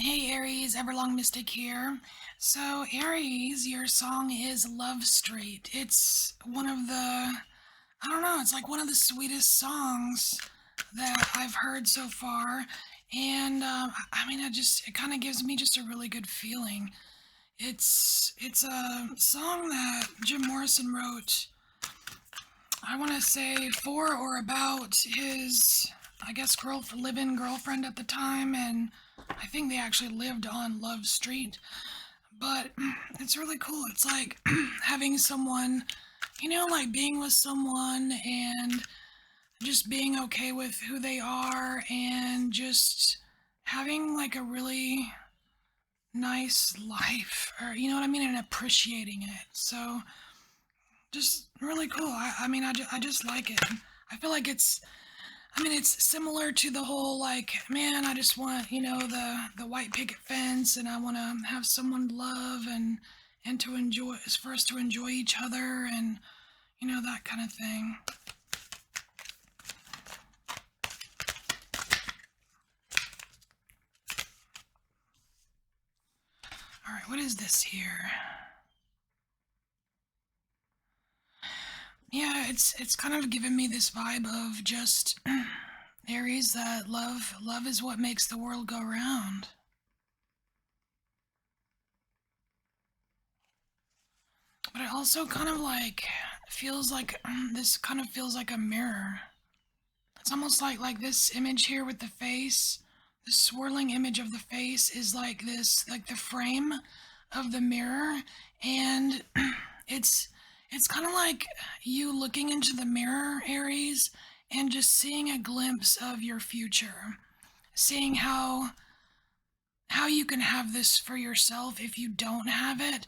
Hey Aries, Everlong Mystic here. So, Aries, your song is Love Street. It's one of I don't know, it's like one of the sweetest songs that I've heard so far. And I mean, it kind of gives me just a really good feeling. It's a song that Jim Morrison wrote, I want to say for or about his, I guess, live-in girlfriend at the time, and I think they actually lived on Love Street. But it's really cool. It's like having someone, like being with someone and just being okay with who they are and just having like a really nice life, or you know what I mean, and appreciating it. So just really cool. I just like it. I feel like it's similar to the whole like, man, I just want, the white picket fence, and I want to have someone to love and to enjoy, for us to enjoy each other, and that kind of thing. All right, what is this here? Yeah, it's kind of given me this vibe of just Aries, that love is what makes the world go round. But it also kind of like feels like this kind of feels like a mirror. It's almost like this image here with the face, the swirling image of the face is like this, like the frame of the mirror, and it's it's kind of like you looking into the mirror, Aries, and just seeing a glimpse of your future, seeing how you can have this for yourself if you don't have it,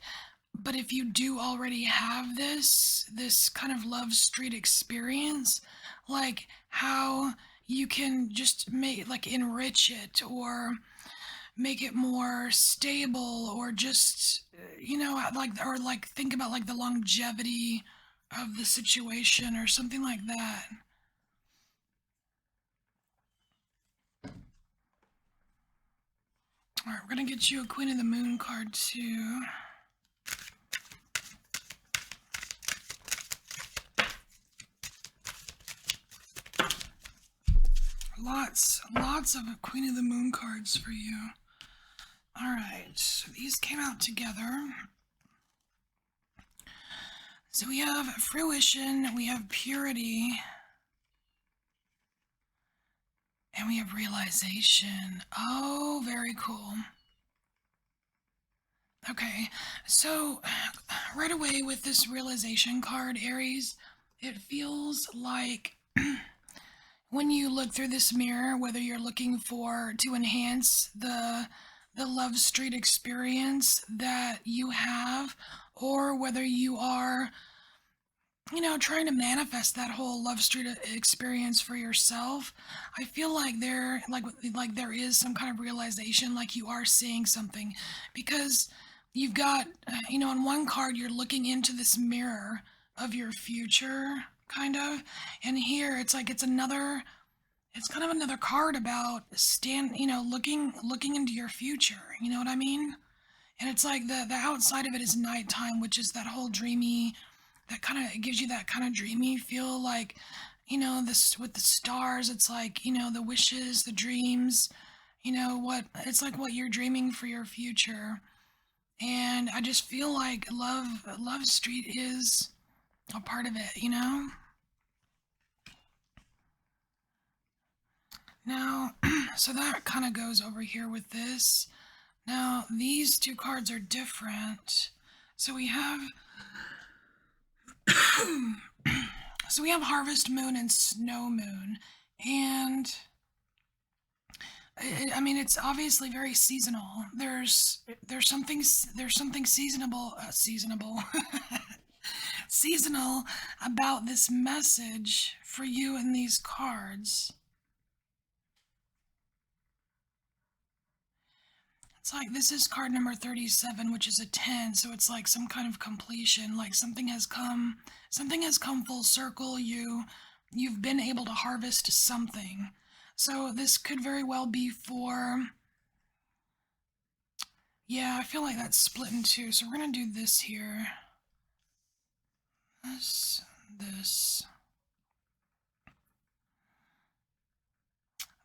but if you do already have this kind of love street experience, like how you can just make like enrich it or make it more stable, or just like, or like think about like the longevity of the situation or something like that. All right, we're gonna get you a Queen of the Moon card too. Lots of Queen of the Moon cards for you. Alright, so these came out together. So we have fruition, we have purity, and we have realization. Oh, very cool. Okay, so right away with this realization card, Aries, it feels like when you look through this mirror, whether you're looking for to enhance the love street experience that you have, or whether you are, trying to manifest that whole love street experience for yourself, I feel like there is some kind of realization, like you are seeing something, because you've got, on one card you're looking into this mirror of your future, kind of, and here it's like it's kind of another card about looking into your future. You know what I mean? And it's like the outside of it is nighttime, which is that whole dreamy, that kind of, it gives you that kind of dreamy feel, like, this with the stars. It's like, the wishes, the dreams, what it's like, what you're dreaming for your future. And I just feel like Love Street is a part of it. Now, so that kind of goes over here with this. Now, these two cards are different. So we have so we have Harvest Moon and Snow Moon, and I mean, it's obviously very seasonal. There's something seasonable seasonal about this message for you in these cards. It's like this is card number 37, which is a 10, so it's like some kind of completion, like something has come full circle. You've been able to harvest something. So this could very well be for Yeah, I feel like that's split in two. So we're gonna do this here. This.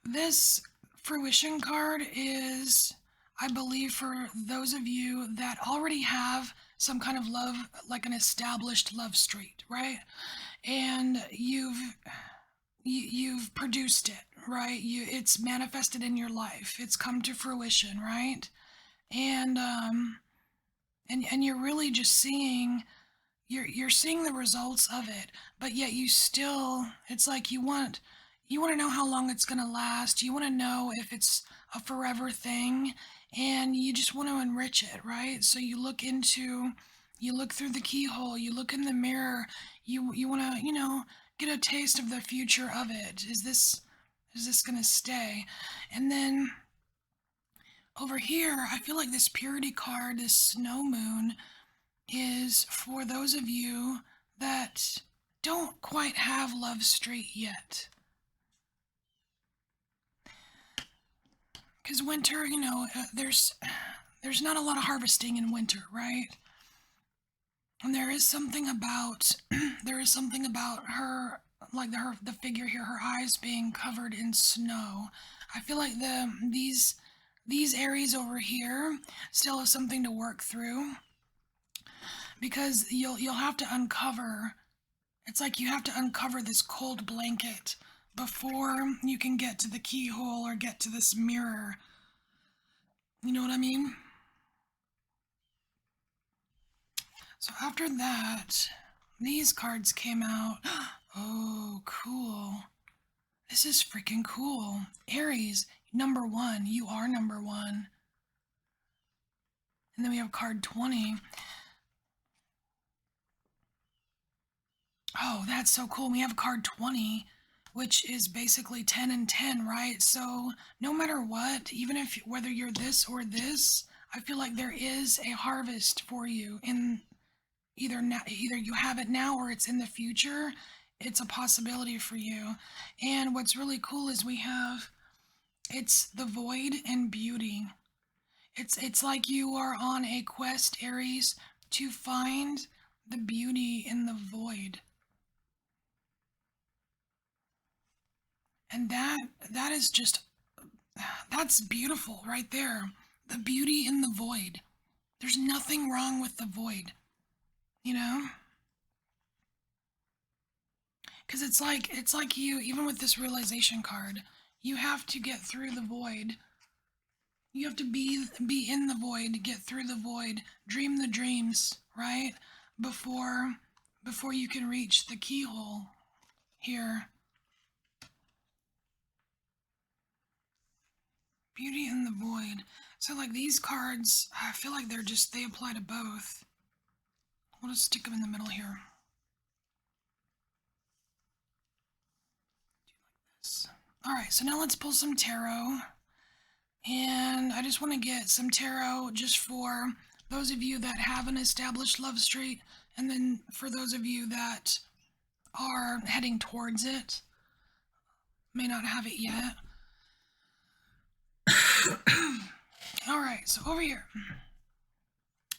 This fruition card is, I believe, for those of you that already have some kind of love, like an established love streak, right? And you've produced it, right? It's manifested in your life. It's come to fruition, right? And and you're really just seeing, you're seeing the results of it, but yet you still, it's like you want to know how long it's going to last. You want to know if it's a forever thing, and you just want to enrich it, right? So you look through the keyhole, you look in the mirror, you want to, get a taste of the future of it. Is this going to stay? And then over here, I feel like this purity card, this snow moon, is for those of you that don't quite have love straight yet. Because winter, there's not a lot of harvesting in winter, right? And there is something about there is something about her, like the figure here, her eyes being covered in snow. I feel like these Aries over here still have something to work through, because you'll have to uncover. It's like you have to uncover this cold blanket before you can get to the keyhole or get to this mirror. You know what I mean? So after that, these cards came out. Oh, cool. This is freaking cool. Aries, number one. You are number one. And then we have card 20. Oh, that's so cool. We have card 20, which is basically 10 and 10, right? So no matter what, even if whether you're this or this, I feel like there is a harvest for you in either now, either you have it now or it's in the future. It's a possibility for you. And what's really cool is it's the void and beauty. It's like you are on a quest, Aries, to find the beauty in the void. And that is just, that's beautiful right there. The beauty in the void. There's nothing wrong with the void, you know? Because it's like you, even with this realization card, you have to get through the void. You have to be in the void, get through the void, dream the dreams, right? Before you can reach the keyhole here. Beauty in the void. So like these cards, I feel like they apply to both. We'll just stick them in the middle here. Alright, so now let's pull some tarot. And I just want to get some tarot just for those of you that have an established love streak, and then for those of you that are heading towards it, may not have it yet. Alright, so over here.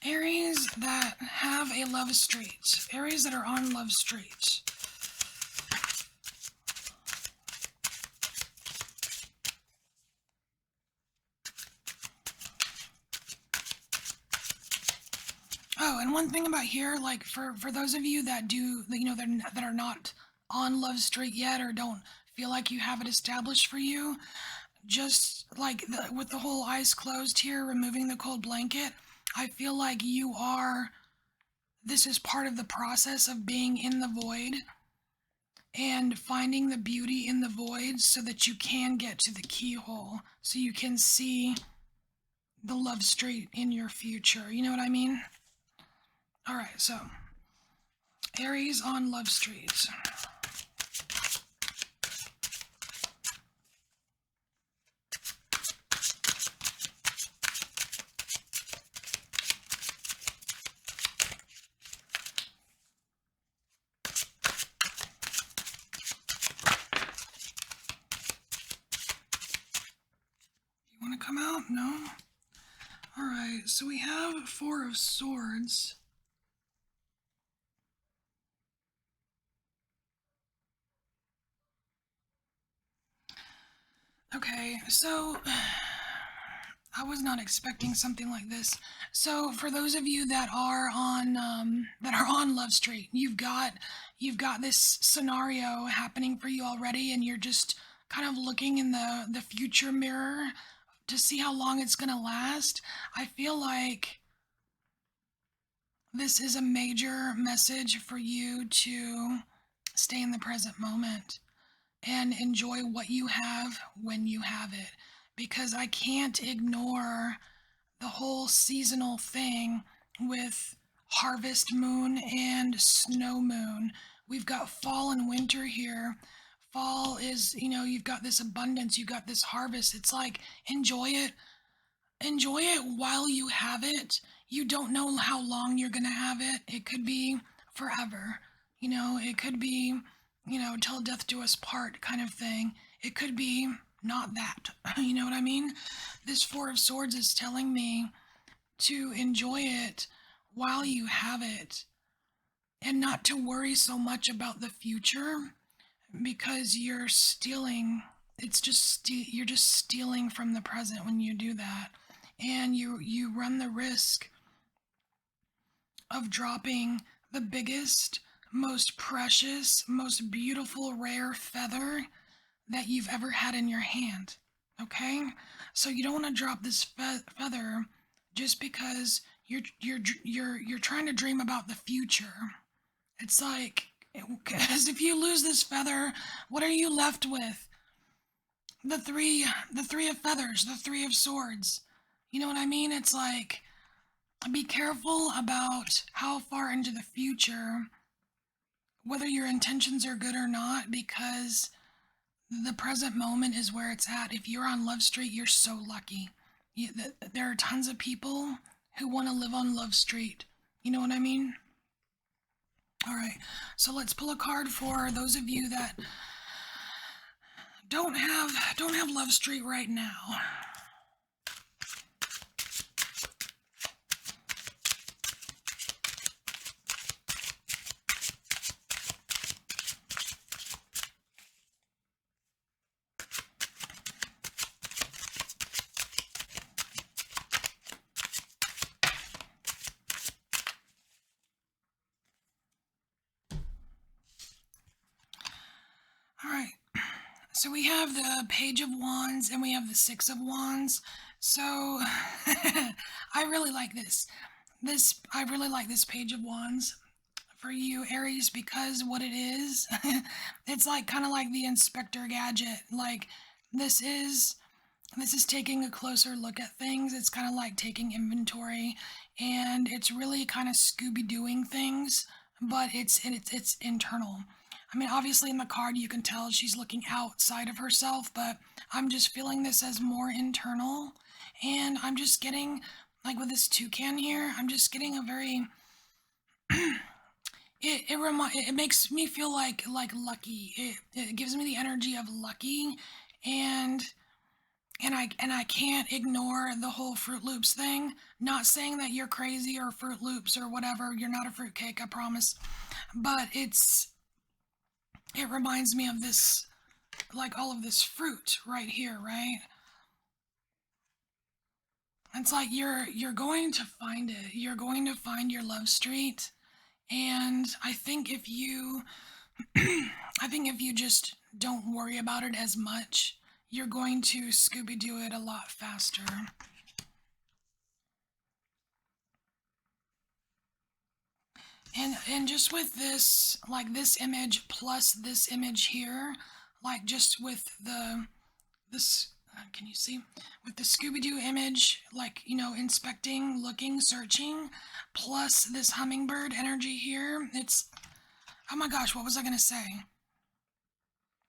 Aries that have a love streak. Aries that are on love streaks. Oh, and one thing about here, like for those of you that do, that are not on love streak yet or don't feel like you have it established for you, just like with the whole eyes closed here, removing the cold blanket, I feel like this is part of the process of being in the void and finding the beauty in the void so that you can get to the keyhole, so you can see the love streak in your future. You know what I mean? Alright, so Aries on love streaks. You want to come out? No? All right, so we have Four of Swords. Okay, so I was not expecting something like this. So for those of you that are on Love Street, you've got this scenario happening for you already, and you're just kind of looking in the future mirror to see how long it's gonna last. I feel like this is a major message for you to stay in the present moment and enjoy what you have when you have it, because I can't ignore the whole seasonal thing with harvest moon and snow moon. We've got fall and winter here. Fall is, you've got this abundance, you've got this harvest. It's like, enjoy it. Enjoy it while you have it. You don't know how long you're going to have it. It could be forever. It could be, till death do us part kind of thing. It could be not that. You know what I mean? This Four of Swords is telling me to enjoy it while you have it and not to worry so much about the future, because you're stealing. You're just stealing from the present when you do that, and you run the risk of dropping the biggest, most precious, most beautiful rare feather that you've ever had in your hand. Okay? So you don't want to drop this feather just because you're trying to dream about the future. It's like, because if you lose this feather, what are you left with? The three of feathers, the three of swords. You know what I mean? It's like, be careful about how far into the future, whether your intentions are good or not, because the present moment is where it's at. If you're on Love Street, you're so lucky. There are tons of people who want to live on Love Street. You know what I mean? All right. So let's pull a card for those of you that don't have Love Street right now. All right. So we have the Page of Wands and we have the Six of Wands. So I really like this. I really like this Page of Wands for you, Aries, because what it is, it's like kind of like the Inspector Gadget. Like this is this is taking a closer look at things. It's kind of like taking inventory, and it's really kind of Scooby Dooing things, but it's internal. I mean, obviously in the card you can tell she's looking outside of herself, but I'm just feeling this as more internal, and I'm just getting, like with this toucan here, I'm just getting a very it makes me feel like lucky. It gives me the energy of lucky, and and I can't ignore the whole Fruit Loops thing. Not saying that you're crazy or Fruit Loops or whatever. You're not a fruitcake, I promise. But it reminds me of this, like all of this fruit right here, right? It's like you're going to find it. You're going to find your love street, and I think if you just don't worry about it as much, you're going to Scooby Doo it a lot faster. And just with this, like this image plus this image here, like just with this, can you see? With the Scooby Doo image, like, inspecting, looking, searching, plus this hummingbird energy here, oh my gosh, what was I gonna say?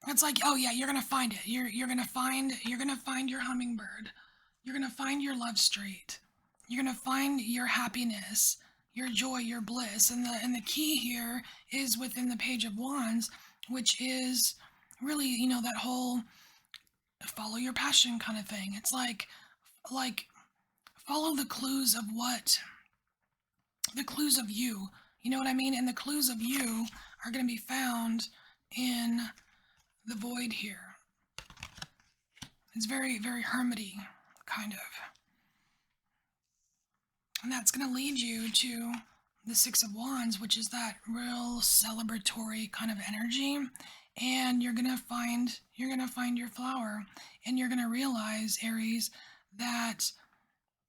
It's like, oh yeah, you're gonna find it. You're gonna find your hummingbird. You're gonna find your love street. You're gonna find your happiness, your joy, your bliss. And the key here is within the Page of Wands, which is really, that whole follow your passion kind of thing. It's like follow the clues of the clues of you. You know what I mean? And the clues of you are going to be found in the void here. It's very, very hermity, kind of. And that's going to lead you to the Six of Wands, which is that real celebratory kind of energy. And you're going to find your flower, and you're going to realize, Aries, that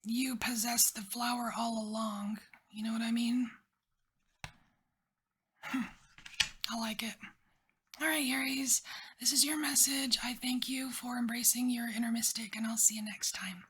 you possess the flower all along. You know what I mean? I like it. All right, Aries, this is your message. I thank you for embracing your inner mystic, and I'll see you next time.